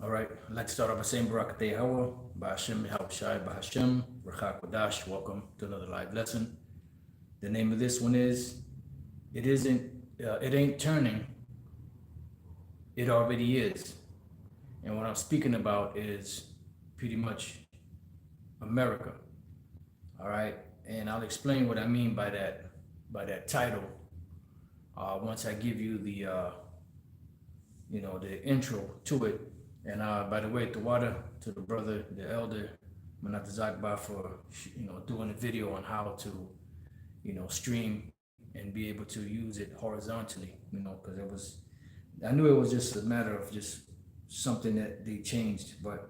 All right, I'd like to start off by saying Barak Hawa, Bahashem Shai, Bahashem, Rachak Wadash. Welcome to another live lesson. The name of this one is it ain't turning, it already is. And what I'm speaking about is pretty much America. All right, and I'll explain what I mean by that title once I give you the intro to it. And by the way, the water to the brother, the elder Manat Zakba for doing a video on how to stream and be able to use it horizontally. Because I knew it was just a matter of just something that they changed. But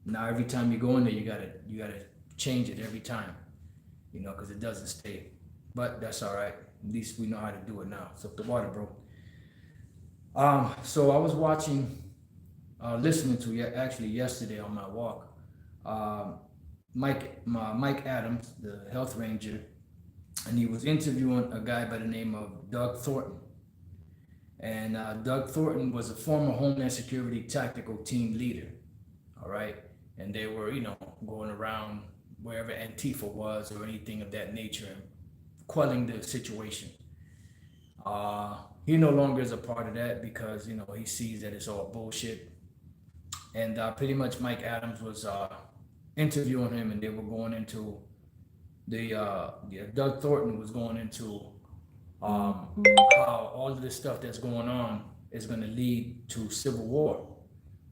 now every time you go in there, you gotta change it every time, because it doesn't stay. But that's all right. At least we know how to do it now. So the water, bro. So I was listening to actually yesterday on my walk, Mike Adams, the health ranger, and he was interviewing a guy by the name of Doug Thornton. And Doug Thornton was a former Homeland Security tactical team leader. All right, and they were going around wherever Antifa was or anything of that nature and quelling the situation. He no longer is a part of that because he sees that it's all bullshit. And pretty much Mike Adams was interviewing him, and they were going into Doug Thornton was going into how all of this stuff that's going on is going to lead to civil war.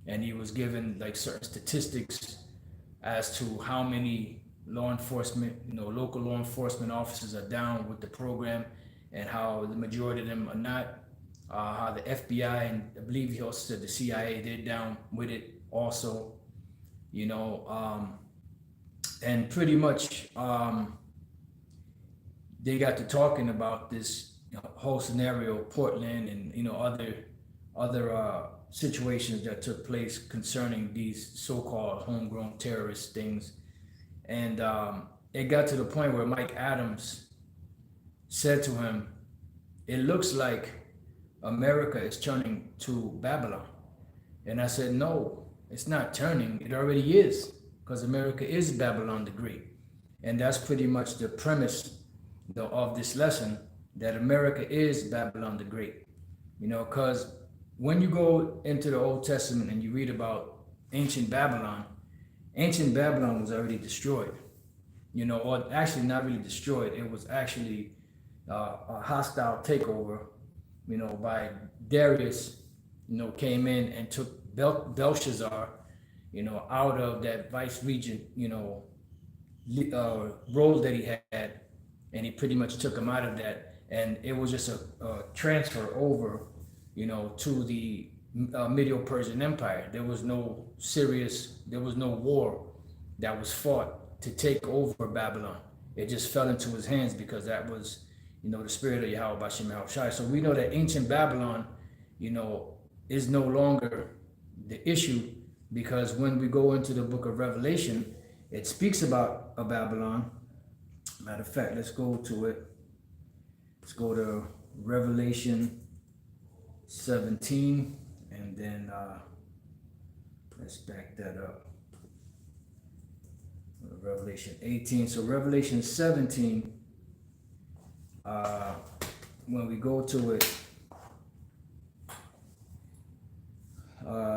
And he was given like certain statistics as to how many law enforcement, local law enforcement officers are down with the program, and how the majority of them are not. How the FBI and I believe he also said the CIA, they're down with it also, and pretty much they got to talking about this whole scenario, Portland, and other situations that took place concerning these so-called homegrown terrorist things, and it got to the point where Mike Adams said to him, "It looks like America is turning to Babylon." And I said, no, it's not turning. It already is, because America is Babylon the Great. And that's pretty much the premise of this lesson, that America is Babylon the Great. Because when you go into the Old Testament and you read about ancient Babylon was already destroyed. Or actually not really destroyed. It was actually a hostile takeover by Darius, came in and took Belshazzar, out of that vice regent, role that he had, and he pretty much took him out of that, and it was just a transfer over, to the Medo-Persian Empire. There was no war that was fought to take over Babylon. It just fell into his hands because that was the spirit of Yahweh Bashem Shai. So we know that ancient Babylon, is no longer the issue, because when we go into the book of Revelation, it speaks about a Babylon. Matter of fact, let's go to it. Let's go to Revelation 17, and then let's back that up. Revelation 18. So Revelation 17. When we go to it,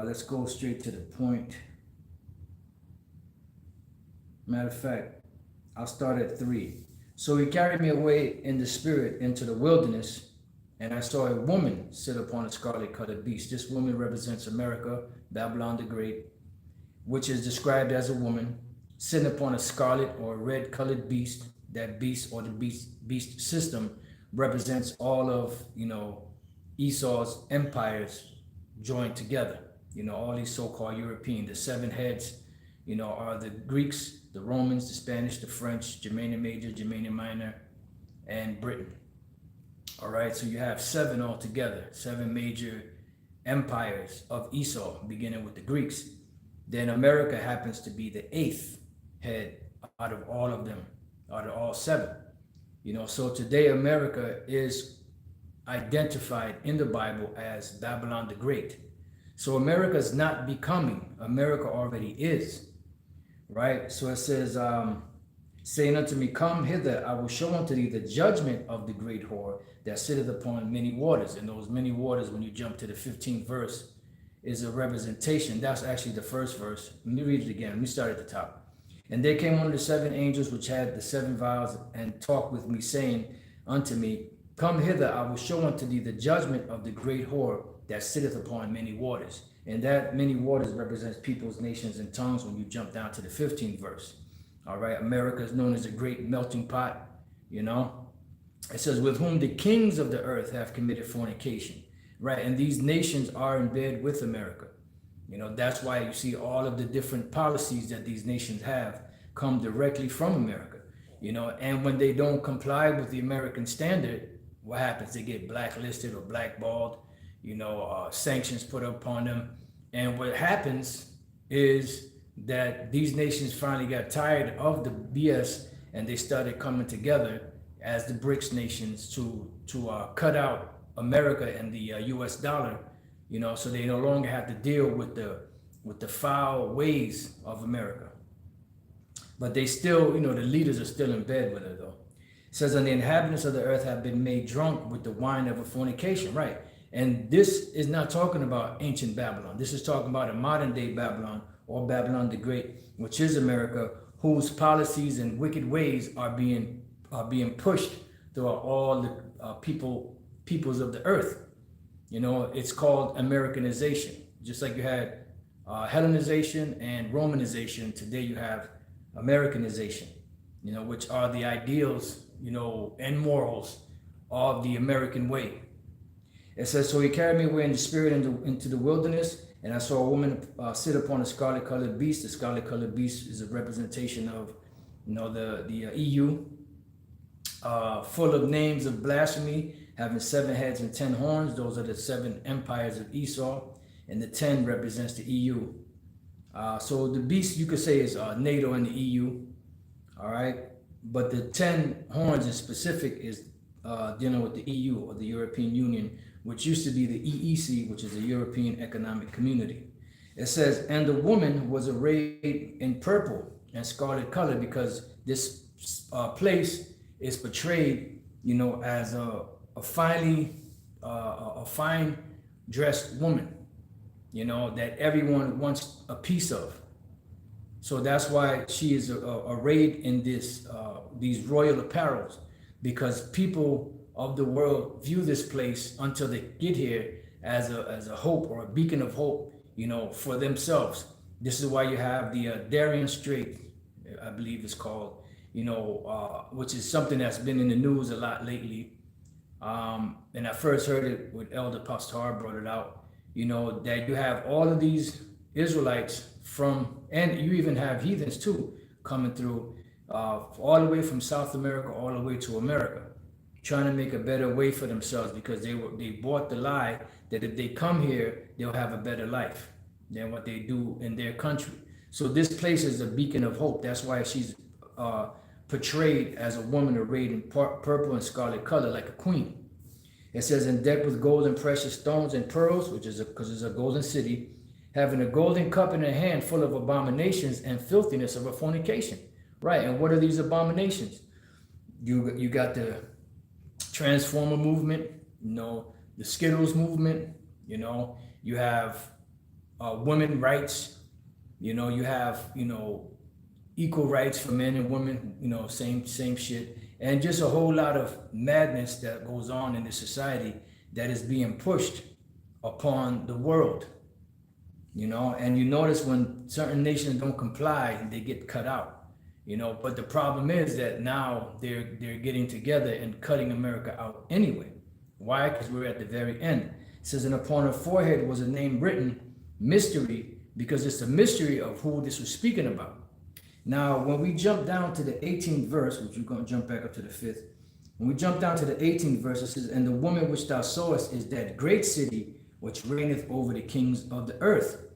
let's go straight to the point. Matter of fact, I'll start at 3. So he carried me away in the spirit into the wilderness, and I saw a woman sit upon a scarlet-colored beast. This woman represents America, Babylon the Great, which is described as a woman sitting upon a scarlet or red-colored beast. That beast, or the beast system, represents all of Esau's empires joined together. All these so-called European, the 7 heads, are the Greeks, the Romans, the Spanish, the French, Germania Major, Germania Minor, and Britain. All right, so you have 7 altogether, 7 major empires of Esau, beginning with the Greeks. Then America happens to be the 8th head out of all of them, out of all 7. So today America is identified in the Bible as Babylon the Great. So America is not becoming, America already is, right? So it says, saying unto me, come hither, I will show unto thee the judgment of the great whore that sitteth upon many waters. And those many waters, when you jump to the 15th verse, is a representation. That's actually the first verse. Let me read it again. Let me start at the top. And there came one of the seven angels which had the seven vials, and talked with me, saying unto me, come hither, I will show unto thee the judgment of the great whore that sitteth upon many waters. And that many waters represents peoples, nations, and tongues when you jump down to the 15th verse. All right, America is known as a great melting pot, you know. It says, with whom the kings of the earth have committed fornication, right? And these nations are in bed with America. You know, that's why you see all of the different policies that these nations have come directly from America, you know. And when they don't comply with the American standard, what happens? They get blacklisted or blackballed, you know, sanctions put upon them. And what happens is that these nations finally got tired of the BS, and they started coming together as the BRICS nations to cut out America and the U.S. dollar, you know, so they no longer have to deal with the foul ways of America. But they still, you know, the leaders are still in bed with it, though. It says, and the inhabitants of the earth have been made drunk with the wine of a fornication, right? And this is not talking about ancient Babylon. This is talking about a modern day Babylon, or Babylon the Great, which is America, whose policies and wicked ways are being pushed throughout all the peoples of the earth. You know, it's called Americanization. Just like you had Hellenization and Romanization, today you have Americanization, you know, which are the ideals, you know, and morals of the American way. It says, so he carried me away in the spirit into the wilderness, and I saw a woman sit upon a scarlet-colored beast. The scarlet-colored beast is a representation of, you know, the EU, full of names of blasphemy, having 7 heads and 10 horns. Those are the 7 empires of Esau, and the 10 represents the EU. So the beast, you could say, is NATO and the EU, all right? But the 10 horns in specific is dealing with the EU, or the European Union, which used to be the EEC, which is the European Economic Community. It says, and the woman was arrayed in purple and scarlet color, because this place is portrayed, you know, as a fine dressed woman, you know, that everyone wants a piece of. So that's why she is arrayed in these royal apparels, because people of the world view this place until they get here as a hope, or a beacon of hope, you know, for themselves. This is why you have the Darien Strait, I believe it's called, you know, which is something that's been in the news a lot lately. And I first heard it with Elder Pastor brought it out, you know, that you have all of these Israelites from, and you even have heathens too, coming through all the way from South America all the way to America, trying to make a better way for themselves, because they bought the lie that if they come here, they'll have a better life than what they do in their country. So this place is a beacon of hope. That's why she's portrayed as a woman arrayed in purple and scarlet color, like a queen. It says, and decked with gold and precious stones and pearls, which is because it's a golden city, having a golden cup in her hand full of abominations and filthiness of a fornication. Right, and what are these abominations? You got the Transformer movement, you know, the Skittles movement, you know, you have women rights, you know, you have, you know, equal rights for men and women, you know, same shit, and just a whole lot of madness that goes on in the society that is being pushed upon the world, you know. And you notice when certain nations don't comply, they get cut out. You know, but the problem is that now they're getting together and cutting America out anyway. Why? Because we're at the very end. It says, and upon her forehead was a name written, mystery, because it's a mystery of who this was speaking about. Now, when we jump down to the 18th verse, which we're going to jump back up to the 5th, when we jump down to the 18th verse, it says, and the woman which thou sawest is that great city which reigneth over the kings of the earth.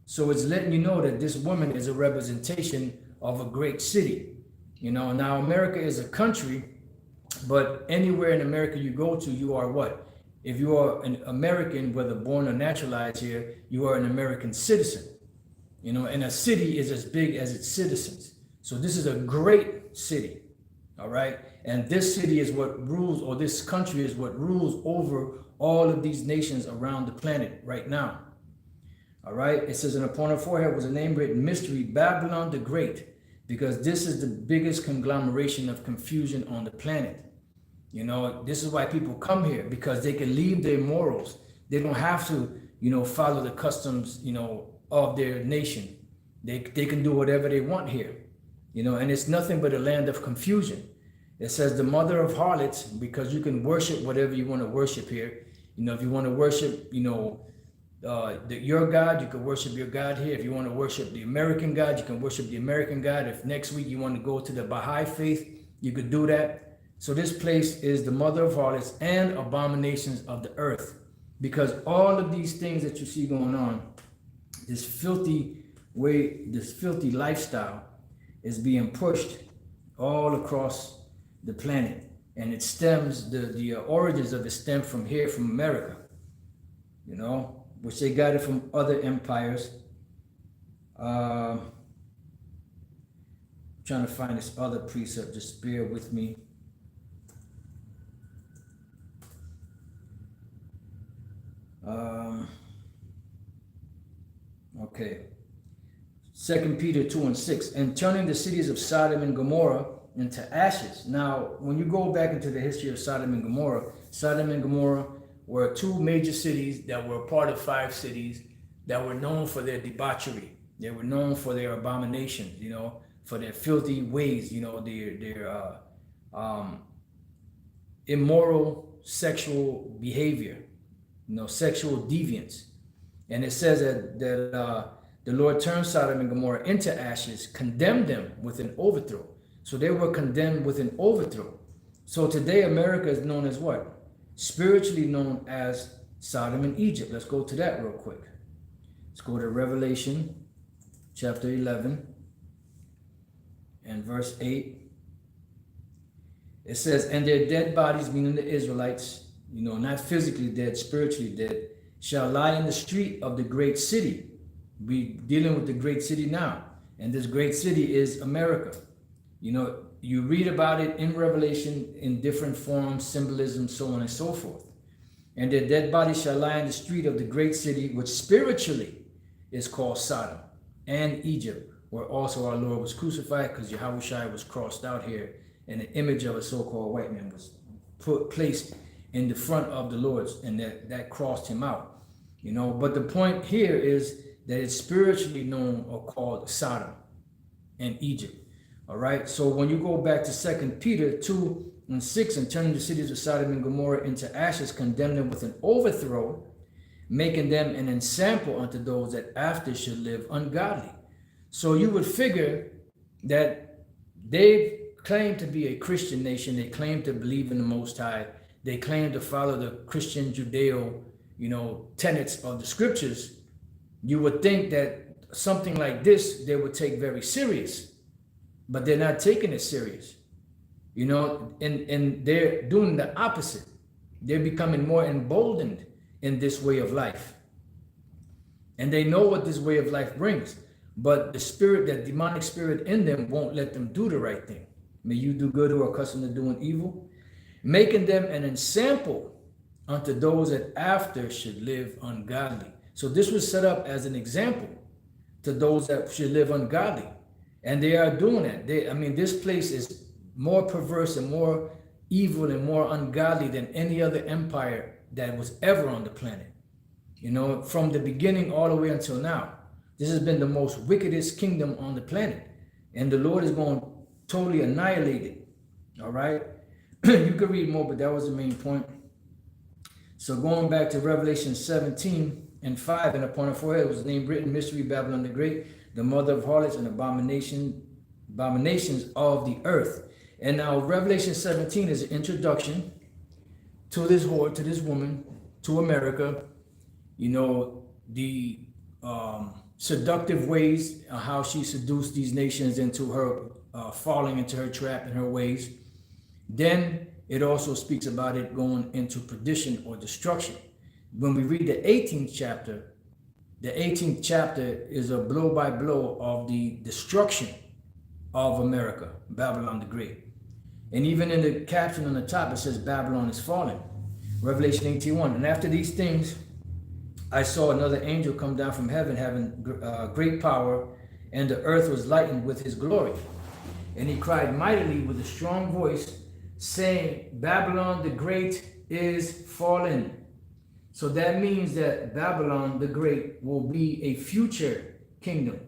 So it's letting you know that this woman is a representation of a great city. You know, now America is a country, but anywhere in America you go to, you are what? If you are an American, whether born or naturalized here, you are an American citizen. You know, and a city is as big as its citizens. So this is a great city, all right? And this city is what rules, or this country is what rules over all of these nations around the planet right now. All right, it says, and upon her forehead was a name written, Mystery, Babylon the Great, because this is the biggest conglomeration of confusion on the planet. You know, this is why people come here, because they can leave their morals. They don't have to, you know, follow the customs, you know, of their nation. They can do whatever they want here, you know, and it's nothing but a land of confusion. It says the mother of harlots, because you can worship whatever you want to worship here. You know, if you want to worship, you know, your God, you can worship your God here. If you want to worship the American God, you can worship the American God. If next week you want to go to the Baha'i faith, you could do that. So this place is the mother of harlots and abominations of the earth, because all of these things that you see going on, this filthy way, this filthy lifestyle is being pushed all across the planet. And it stems, the origins of it stem from here, from America, you know, which they got it from other empires. Trying to find this other precept, just bear with me. Okay. 2 Peter 2:6, and turning the cities of Sodom and Gomorrah into ashes. Now, when you go back into the history of Sodom and Gomorrah were two major cities that were part of 5 cities that were known for their debauchery. They were known for their abominations, you know, for their filthy ways, you know, their immoral sexual behavior, you know, sexual deviance. And it says that the Lord turned Sodom and Gomorrah into ashes, condemned them with an overthrow. So they were condemned with an overthrow. So today America is known as what? Spiritually known as Sodom and Egypt. Let's go to that real quick. Let's go to Revelation chapter 11 and verse 8. It says, and their dead bodies, meaning the Israelites, you know, not physically dead, spiritually dead, shall lie in the street of the great city. We're dealing with the great city now. And this great city is America. You know, you read about it in Revelation in different forms, symbolism, so on and so forth. And their dead bodies shall lie in the street of the great city, which spiritually is called Sodom and Egypt, where also our Lord was crucified, because Yahushua was crossed out here, and the image of a so-called white man was placed in the front of the Lord's, and that crossed him out. You know, but the point here is that it's spiritually known or called Sodom and Egypt. All right, so when you go back to 2 Peter 2:6, and turning the cities of Sodom and Gomorrah into ashes, condemn them with an overthrow, making them an ensample unto those that after should live ungodly. So you would figure that they claim to be a Christian nation. They claim to believe in the Most High. They claim to follow the Christian Judeo, you know, tenets of the scriptures. You would think that something like this they would take very serious. But they're not taking it serious, you know, and they're doing the opposite. They're becoming more emboldened in this way of life. And they know what this way of life brings, but the spirit, that demonic spirit in them, won't let them do the right thing. May you do good who are accustomed to doing evil, making them an ensample unto those that after should live ungodly. So this was set up as an example to those that should live ungodly. And they are doing it. This place is more perverse and more evil and more ungodly than any other empire that was ever on the planet. You know, from the beginning all the way until now. This has been the most wickedest kingdom on the planet. And the Lord is going to totally annihilate it. All right? You could read more, but that was the main point. So going back to Revelation 17:5, and upon her forehead was the name written, Mystery, Babylon the Great, the mother of harlots and abominations of the earth. And now Revelation 17 is an introduction to this whore, to this woman, to America. You know, the seductive ways, how she seduced these nations into her falling into her trap and her ways. Then it also speaks about it going into perdition or destruction. When we read the 18th chapter is a blow by blow of the destruction of America, Babylon the Great. And even in the caption on the top, it says Babylon is fallen. Revelation 18:1. And after these things, I saw another angel come down from heaven, having great power, and the earth was lightened with his glory. And he cried mightily with a strong voice, saying, Babylon the Great is fallen. So that means that Babylon the Great will be a future kingdom.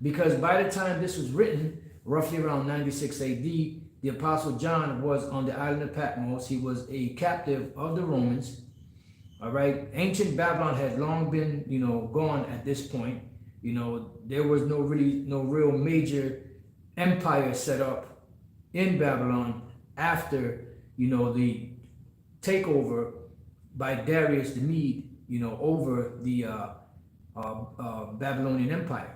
Because by the time this was written, roughly around 96 AD, the Apostle John was on the island of Patmos. He was a captive of the Romans. All right. Ancient Babylon had long been, gone at this point. There was no real major empire set up in Babylon after, the takeover by Darius the Mede, over the Babylonian Empire.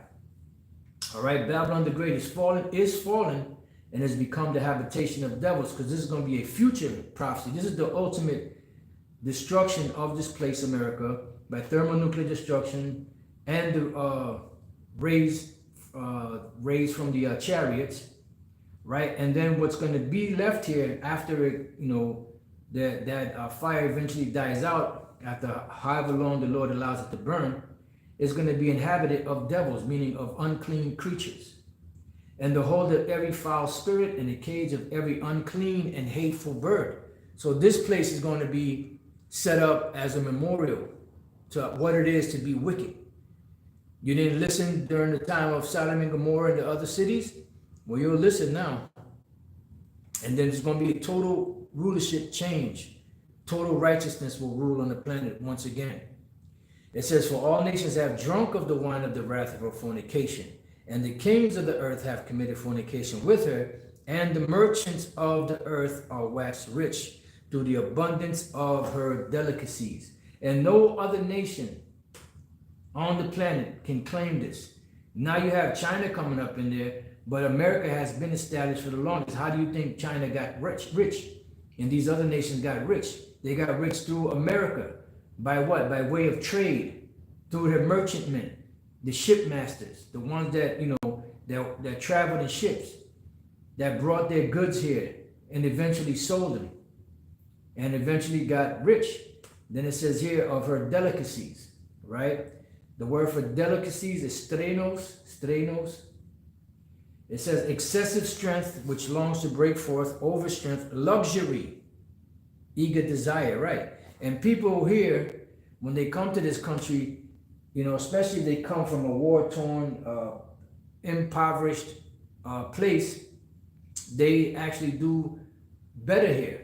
All right. Babylon the Great is fallen, and has become the habitation of devils, because this is going to be a future prophecy. This is the ultimate destruction of this place, America, by thermonuclear destruction and the rays from the chariots, right? And then what's going to be left here after it, that fire eventually dies out, after however long the Lord allows it to burn, is going to be inhabited of devils, meaning of unclean creatures. And the hold of every foul spirit, and the cage of every unclean and hateful bird. So this place is going to be set up as a memorial to what it is to be wicked. You didn't listen during the time of Sodom and Gomorrah and the other cities? Well, you'll listen now. And then there's going to be a total rulership change. Total righteousness will rule on the planet once again. It says, for all nations have drunk of the wine of the wrath of her fornication, and the kings of the earth have committed fornication with her, and the merchants of the earth are waxed rich through the abundance of her delicacies. And no other nation on the planet can claim this. Now you have China coming up in there, but America has been established for the longest. How do you think China got rich? And these other nations got rich. They got rich through America. By what? By way of trade, through their merchantmen, the shipmasters, the ones that, that traveled in ships, that brought their goods here and eventually sold them and eventually got rich. Then it says here of her delicacies, right? The word for delicacies is strenos. It says excessive strength, which longs to break forth, overstrength, luxury, eager desire, right? And people here, when they come to this country, especially if they come from a war-torn, impoverished place, they actually do better here.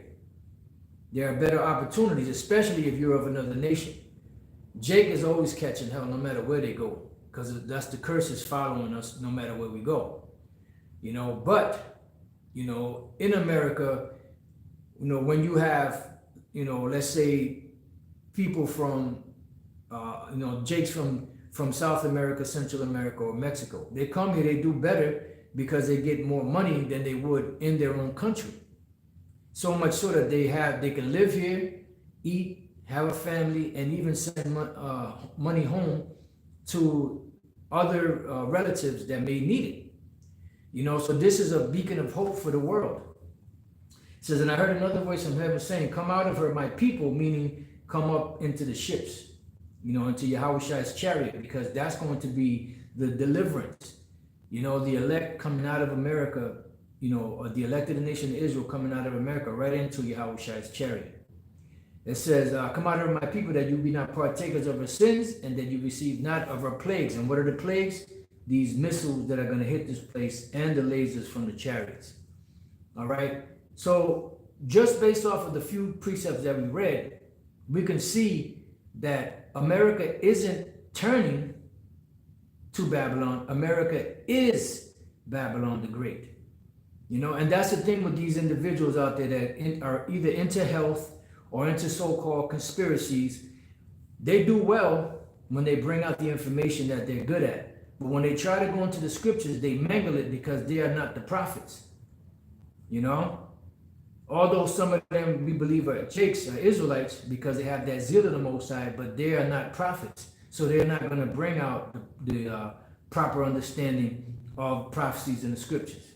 There are better opportunities, especially if you're of another nation. Jake is always catching hell no matter where they go, because that's the curses following us no matter where we go. But, in America, when you have, let's say people from, Jake's from South America, Central America, or Mexico. They come here, they do better because they get more money than they would in their own country. So much so that they can live here, eat, have a family, and even send money home to other relatives that may need it. So this is a beacon of hope for the world. It says, and I heard another voice from heaven saying, come out of her, my people, meaning come up into the ships, into Yahushua's chariot, because that's going to be the deliverance. The elect coming out of America, or the elected nation of Israel coming out of America right into Yahushua's chariot. It says, come out of her, my people, that you be not partakers of her sins, and that you receive not of her plagues. And what are the plagues? These missiles that are going to hit this place and the lasers from the chariots. All right. So just based off of the few precepts that we read, we can see that America isn't turning to Babylon. America is Babylon the Great. And that's the thing with these individuals out there that are either into health or into so-called conspiracies. They do well when they bring out the information that they're good at. But when they try to go into the scriptures, they mangle it because they are not the prophets. Although some of them we believe are Jakes, are Israelites, because they have that zeal of the Most High, but they are not prophets. So they're not going to bring out the proper understanding of prophecies in the scriptures.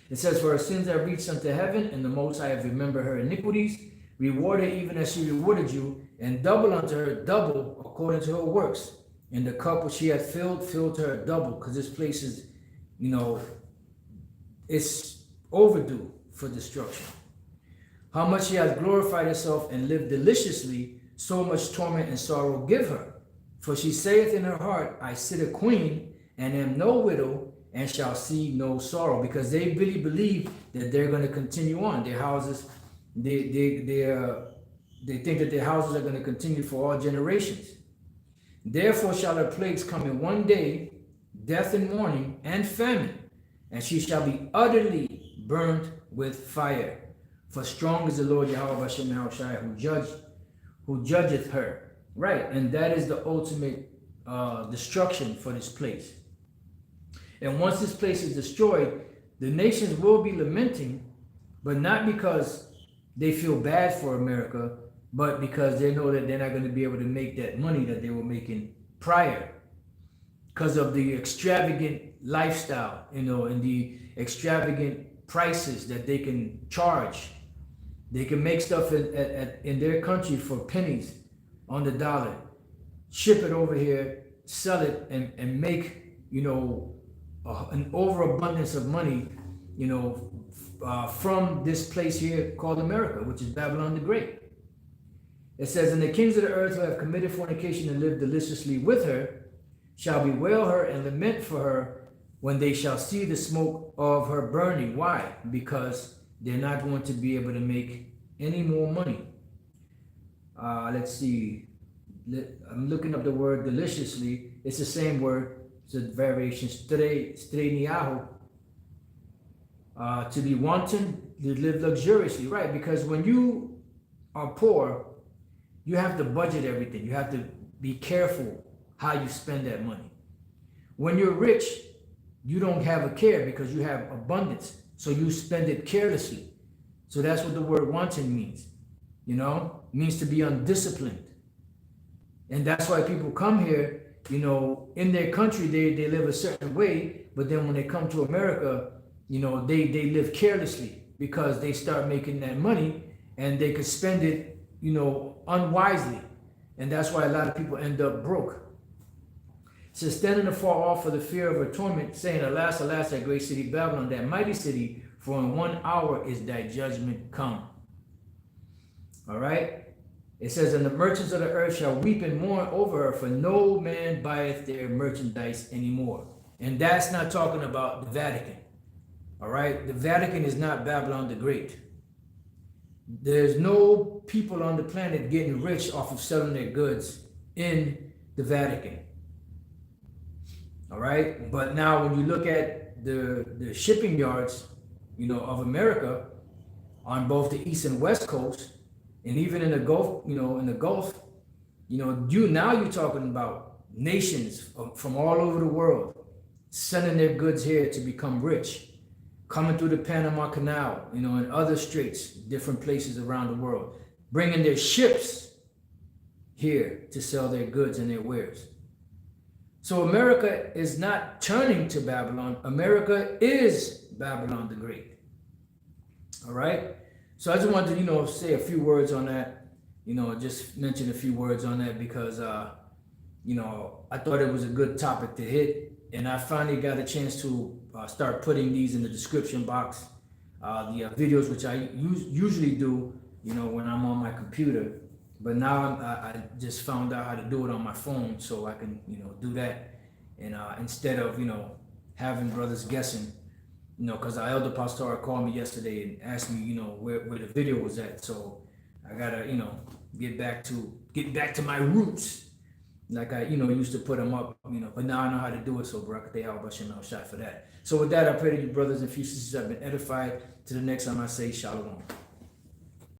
It says, for her sins have reached unto heaven, and the Most High have remembered her iniquities. Reward her even as she rewarded you, and double unto her double according to her works. And the cup which she had filled to her double, because this place is, it's overdue for destruction. How much she has glorified herself and lived deliciously, so much torment and sorrow give her. For she saith in her heart, I sit a queen, and am no widow, and shall see no sorrow. Because they really believe that they're going to continue on. Their houses, they think that their houses are going to continue for all generations. Therefore shall her plagues come in one day, death and mourning and famine, and she shall be utterly burnt with fire. For strong is the Lord Yahweh Hashem Yahushai, who judgeth her. Right, and that is the ultimate destruction for this place. And once this place is destroyed, the nations will be lamenting, but not because they feel bad for America, but because they know that they're not going to be able to make that money that they were making prior, because of the extravagant lifestyle, and the extravagant prices that they can charge. They can make stuff in their country for pennies on the dollar, ship it over here, sell it, and make, an overabundance of money, from this place here called America, which is Babylon the Great. It says, and the kings of the earth who have committed fornication and lived deliciously with her shall bewail her and lament for her when they shall see the smoke of her burning. Why? Because they're not going to be able to make any more money. Let's see. I'm looking up the word deliciously. It's the same word. It's a variation. Streniahu. To be wanton, to live luxuriously. Right? Because when you are poor, you have to budget everything. You have to be careful how you spend that money. When you're rich, you don't have a care because you have abundance. So you spend it carelessly. So that's what the word wanton means. It means to be undisciplined. And that's why people come here, in their country, they live a certain way. But then when they come to America, they live carelessly because they start making that money and they could spend it, unwisely. And that's why a lot of people end up broke. It says, standing afar off for the fear of her torment, saying, alas, alas, that great city Babylon, that mighty city, for in 1 hour is thy judgment come. All right. It says, and the merchants of the earth shall weep and mourn over her, for no man buyeth their merchandise anymore. And that's not talking about the Vatican. All right. The Vatican is not Babylon the Great. There's no people on the planet getting rich off of selling their goods in the Vatican. All right. But now when you look at the shipping yards, of America on both the East and West Coast, and even in the Gulf, you're talking about nations from all over the world sending their goods here to become rich, coming through the Panama Canal, and other straits, different places around the world, bringing their ships here to sell their goods and their wares. So America is not turning to Babylon. America is Babylon the Great. All right. So I just wanted to, say a few words on that, just mention a few words on that because, I thought it was a good topic to hit. And I finally got a chance to start putting these in the description box, the videos, which I usually do, when I'm on my computer. But now I just found out how to do it on my phone, so I can, do that. And instead of, having brothers guessing, because our elder pastor called me yesterday and asked me, where the video was at. So I gotta, get back to my roots, like I, used to put them up, But now I know how to do it. So Barakateh Al-Bashim Al-Shai for that. So with that, I pray that you brothers and sisters have been edified. To the next time I say Shalom.